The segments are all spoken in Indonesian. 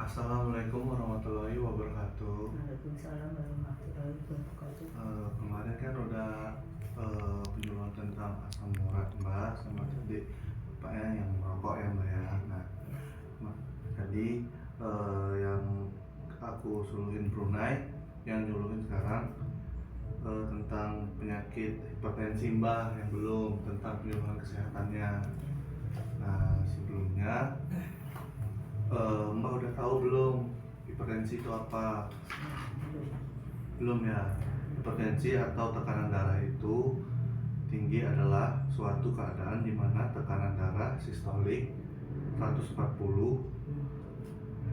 Assalamualaikum warahmatullahi wabarakatuh. Waalaikumsalam warahmatullahi wabarakatuh. Kemarin kan udah penyuluhan tentang asam urat Mbak sama tadi Bapaknya yang merokok ya Mbak ya. Nah, tadi yang aku suluhin Brunei, yang nyuluhin sekarang tentang penyakit hipertensi Mbak yang belum, tentang penyuluhan kesehatannya. Nah, sebelumnya Mbak udah tahu belum hipertensi itu apa? Belum ya. Hipertensi atau tekanan darah itu tinggi adalah suatu keadaan di mana tekanan darah sistolik 140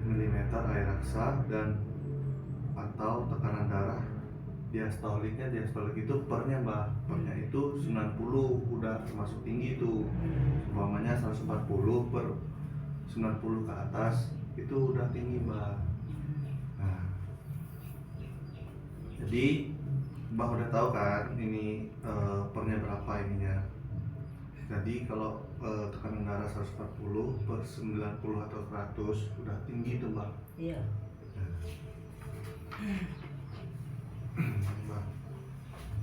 mm air raksa dan atau tekanan darah diastolik itu pernya Mbak, pernya itu 90 udah termasuk tinggi itu. Umpamanya 140 per 90 ke atas itu udah tinggi Mbak. Nah, jadi Mbak udah tahu kan ini pernya berapa ininya. Jadi kalau tekanan darah 140 per 90 atau 100 udah tinggi tuh Mbak. Iya.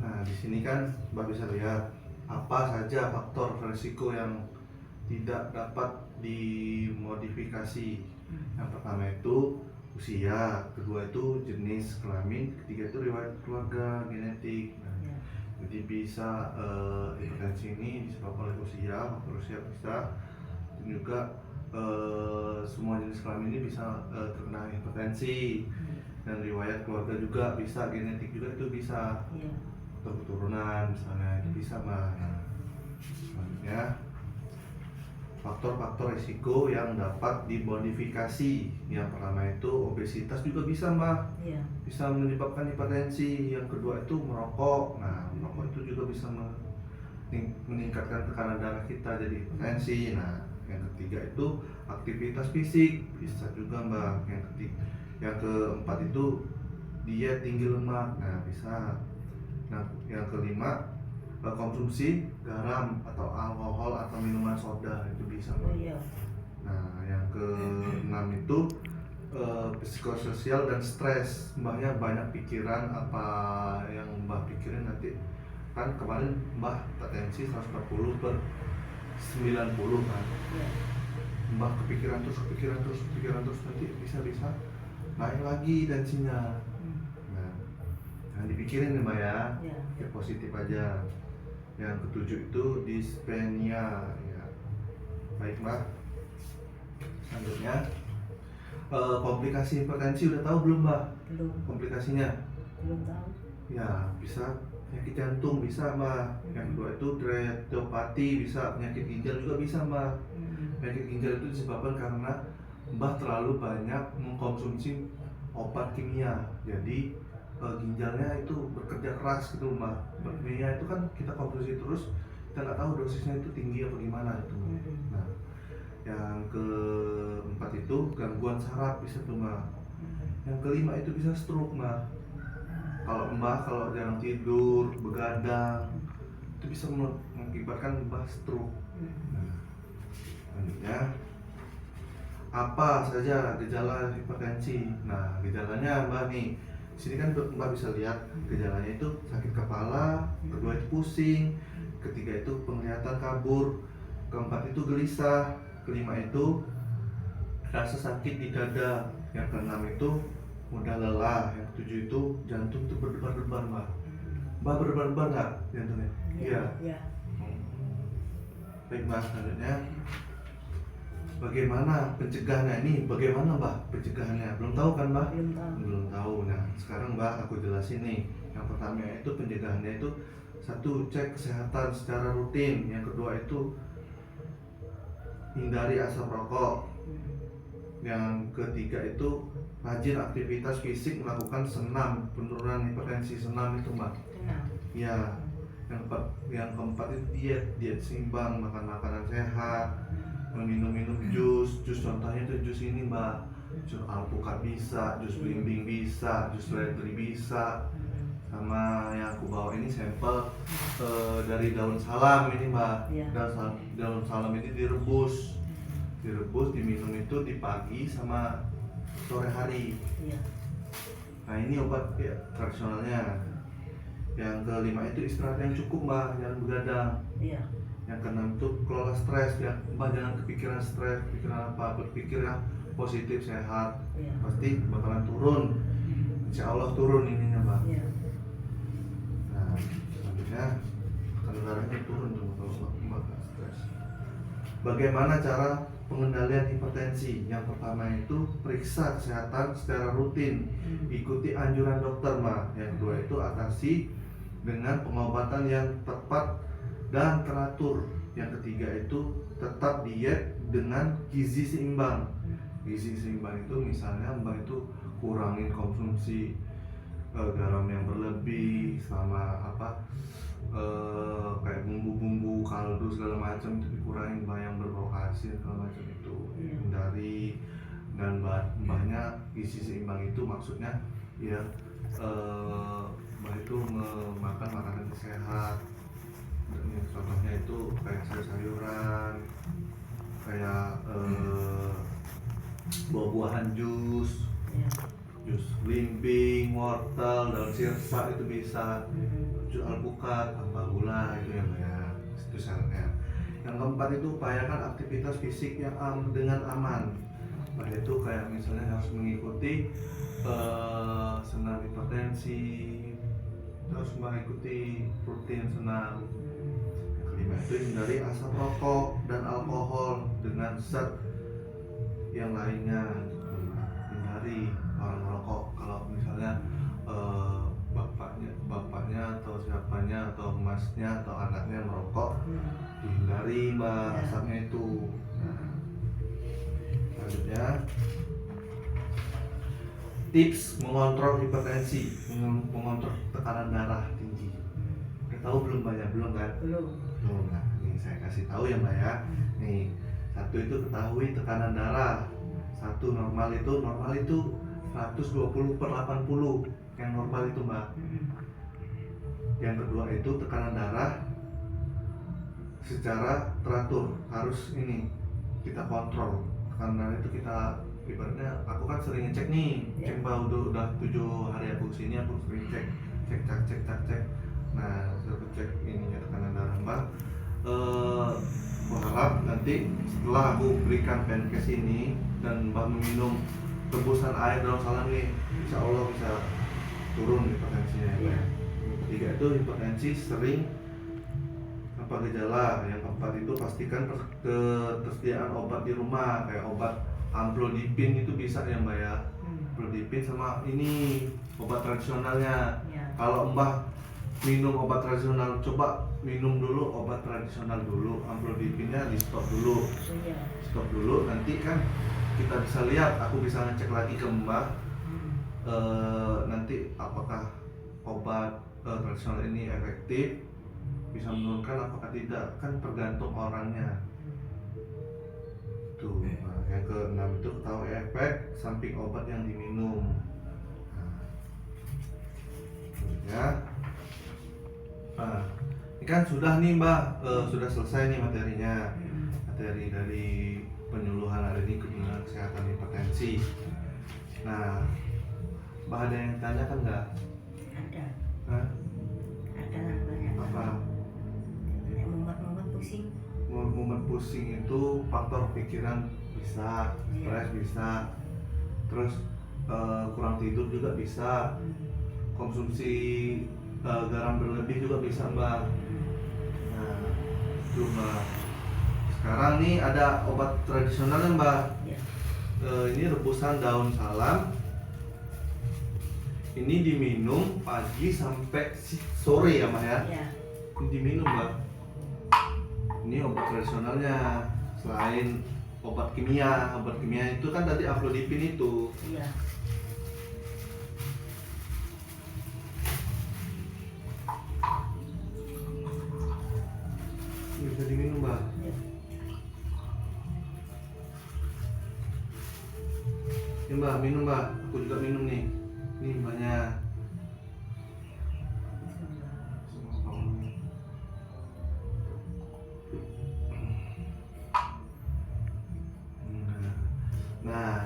Nah, di sini kan Mbak bisa lihat apa saja faktor risiko yang tidak dapat dimodifikasi. Yang pertama itu usia, kedua itu jenis kelamin, ketiga itu riwayat keluarga genetik. Nah, jadi bisa hipertensi ini disebabkan oleh usia, faktor usia bisa, dan juga semua jenis kelamin ini bisa terkena hipertensi, dan riwayat keluarga juga bisa, genetik juga itu bisa, atau keturunan misalnya itu bisa Mbak. Nah, selanjutnya faktor-faktor risiko yang dapat dimodifikasi. Yang pertama itu obesitas juga bisa Mbak, bisa menyebabkan hipertensi. Yang kedua itu merokok. Nah, merokok itu juga bisa meningkatkan tekanan darah kita jadi hipertensi. Nah, yang ketiga itu aktivitas fisik bisa juga Mbak. Yang keempat itu diet tinggi lemak. Nah, bisa. Nah, yang kelima konsumsi garam atau alkohol atau minuman soda itu bisa Mbak. Nah, yang keenam itu psikososial dan stres. Mbaknya banyak pikiran, apa yang Mbak pikirin nanti kan kemarin Mbak tensi 140 per 90 kan. Mbak kepikiran terus nanti bisa naik lagi tensinya. Nah, dipikirin nih Mbak ya, ya positif aja. Yang ketujuh itu dyspnea ya. Baik Mbak. Selanjutnya komplikasi hipertensi udah tahu belum Mbak? Belum. Komplikasinya? Belum tahu. Ya, bisa penyakit jantung bisa Mbak. Yang kedua itu retinopati bisa, penyakit ginjal juga bisa Mbak. Penyakit ginjal itu disebabkan karena Mbak terlalu banyak mengkonsumsi obat kimia. Jadi ginjalnya itu bekerja keras gitu Mbak. Kimia itu kan kita konsumsi terus, kita nggak tahu dosisnya itu tinggi apa gimana itu. Nah, yang keempat itu gangguan saraf bisa tuh Mbak. Yang kelima itu bisa stroke Mbak. Kalau jarang tidur, begadang, itu bisa mengakibatkan Mbak stroke. Nah, selanjutnya apa saja gejala hipertensi? Nah, gejalanya Mbak nih. Di sini kan Mbak bisa lihat gejalanya itu sakit kepala, kedua itu pusing, ketiga itu penglihatan kabur, keempat itu gelisah, kelima itu rasa sakit di dada, yang keenam itu mudah lelah, yang ketujuh itu jantung itu berdebar-debar Mbak. Mbak berdebar-debar nggak jantungnya? Iya. Baik Mbak, selanjutnya bagaimana pencegahannya ini? Bagaimana Mbak pencegahannya? Belum tahu kan Mbak? Belum tahu. Belum tahu. Nah, sekarang Mbak aku jelasin nih. Yang pertama itu pencegahannya itu satu, cek kesehatan secara rutin. Yang kedua itu hindari asap rokok. Yang ketiga itu rajin aktivitas fisik, melakukan senam, penurunan hipertensi. Senam itu Mbak. Ya. Yang keempat itu diet seimbang, makan makanan sehat, minum jus contohnya itu jus ini Mbak, jus alpukat bisa, jus belimbing bisa, jus ledri bisa, sama yang aku bawa ini sampel dari daun salam ini Mbak. Daun salam ini direbus diminum itu di pagi sama sore hari. Iya. Nah ini obat ya, tradisionalnya. Yang kelima itu istirahat yang cukup mbak, jangan begadang. Iya. Yang keenam itu kelola stres ya, mbak jangan kepikiran stres, pikiran apa, berpikir yang positif, sehat, Iya. pasti bakalan turun. Insya Allah turun ininya mbak. Iya. Nah selanjutnya kalau darahnya turun tuh kalau mbak nggak stres. Bagaimana cara pengendalian hipertensi? Yang pertama itu periksa kesehatan secara rutin, ikuti anjuran dokter mbak. Yang kedua itu atasi dengan pengobatan yang tepat dan teratur. Yang ketiga itu tetap diet dengan gizi seimbang. Gizi seimbang itu misalnya mbak itu kurangin konsumsi garam yang berlebih, sama apa kayak bumbu-bumbu kaldu segala macam itu dikurangin, mbak yang berbau asin segala macam itu hindari. Dan mbaknya gizi seimbang itu maksudnya ya mbak itu makan makanan yang sehat. Dan contohnya itu kayak sayur-sayuran, kayak buah-buahan, jus belimbing, wortel, daun sirsak itu bisa, jus alpukat, tanpa gula itu yang banyak, itu syaratnya. Yang keempat itu upayakan aktivitas fisik yang dengan aman. Nah itu kayak misalnya harus mengikuti senam hipertensi, terus mengikuti rutin senam. Yang kelima itu hindari asap rokok dan alkohol dengan zat yang lainnya. Hindari orang merokok. Kalau misalnya bapaknya atau siapanya atau emasnya atau anaknya merokok, dihindari mbak asapnya itu. Nah, selanjutnya tips mengontrol hipertensi, mengontrol tekanan darah tinggi. Udah tahu belum mbak ya? Belum kan? Belum. Nah, ini saya kasih tahu ya mbak ya. Nih, satu itu ketahui tekanan darah. Satu normal itu 120/80 yang normal itu mbak. Yang kedua itu tekanan darah secara teratur, harus ini kita kontrol. Tekanan darah itu kita ibaratnya, aku kan sering ngecek nih, cek mbak udah 7 hari aku kesini, aku sering cek. Nah saya cek ininya tekanan darah mbak. Berharap nanti setelah aku berikan Penkes ini dan mbak meminum rebusan air dalam salam nih, insya Allah bisa turun hipertensinya ya. Yang ketiga itu hipertensi sering apa gejala. Yang keempat itu pastikan ketersediaan obat di rumah, kayak obat amlodipin itu bisa ya mbak ya. Amlodipin sama ini obat tradisionalnya. Kalau mbak minum obat tradisional, coba minum dulu obat tradisional dulu, amlodipinnya di stop dulu, nanti kan kita bisa lihat, aku bisa ngecek lagi ke mbak nanti apakah obat tradisional ini efektif, bisa menurunkan apakah tidak, kan tergantung orangnya tuh. Nah, yang keenam itu ketahui efek samping obat yang diminum. Nah, ini kan sudah nih mbak, sudah selesai nih materinya, materi dari penyuluhan hari ini kebenaran kesehatan hipertensi. Nah, mbak ada yang tanyakan nggak? Ada. Hah? Ada banyak. Apa? Mumet pusing. Mumet pusing itu faktor pikiran bisa, stres bisa, terus kurang tidur juga bisa, konsumsi garam berlebih juga bisa mbak. Nah itu mbak. Sekarang nih ada obat tradisional ya mbak. Ini rebusan daun salam. Ini diminum pagi sampai sore ya mbak ya. Ini diminum mbak. Ini obat tradisionalnya. Selain obat kimia itu kan tadi amlodipin itu. Bisa diminum mbak. Ini mbak minum mbak, aku juga minum nih. Ini mbaknya. Nah,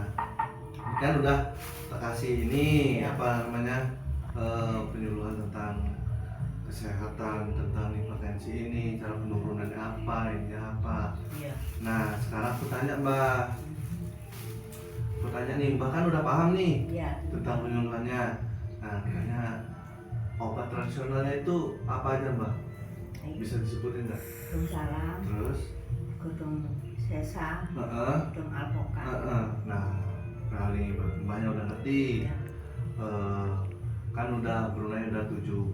kan udah kita kasih ini Ya. apa namanya penyuluhan tentang kesehatan, tentang hipertensi ini, cara penurunannya apa, ini apa. Iya. Nah sekarang aku tanya Mbak, aku tanya nih, Mbak kan udah paham nih Iya. tentang penyuluhannya. Nah katanya obat tradisionalnya itu apa aja Mbak? Bisa disebutin nggak? Gudung salam, Terus? gudung sesa, Heeh. gudung alpokat. Heeh. Nah ini Mbaknya udah ngerti. Ya. Kan udah Brunei udah 7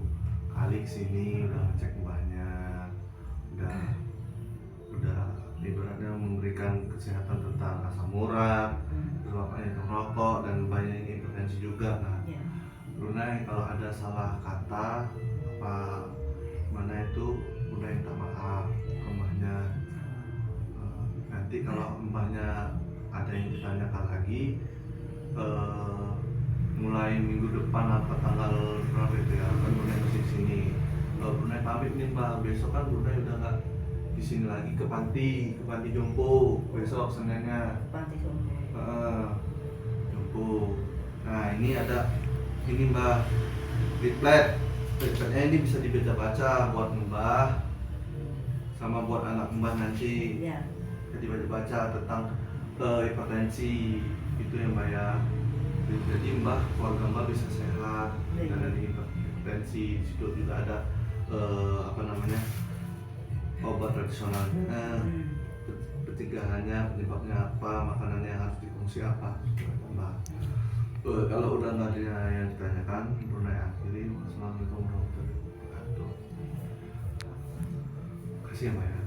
kali kesini, udah ngecek Mbaknya, udah ibaratnya memberikan kesehatan tentang asam urat, terus bapaknya itu merokok dan Mbaknya ini hipertensi juga. Nah Ya. Brunei kalau ada salah kata apa mana itu udah minta maaf ke Mbaknya. Nanti kalau Mbaknya ada yang ditanyakan lagi mulai minggu depan apa tanggal berapa itu ya kan Brunei masih di sini. Brunei pamit nih Mbak, besok kan Brunei udah nggak di sini lagi, ke panti jompo besok Seninnya. Panti Jompo. Jompo. Nah ini ada ini Mbak, leafletnya ini bisa dibaca-baca buat Mbah sama buat anak Mbah nanti. Iya. Jadi baca-baca tentang hipertensi itu ya Mbak ya. Jadi Mbah, keluarga Mbah bisa sehat dan dari hipertensi. Di situ juga ada apa namanya obat tradisionalnya, pencegahannya, penyebabnya apa, makanannya yang harus dikonsumsi apa. Mbah. Kalau udah nggak ada yang ditanyakan, Brunei akhiri. Wassalamualaikum warahmatullahi wabarakatuh. Terima kasih ya Mbak ya.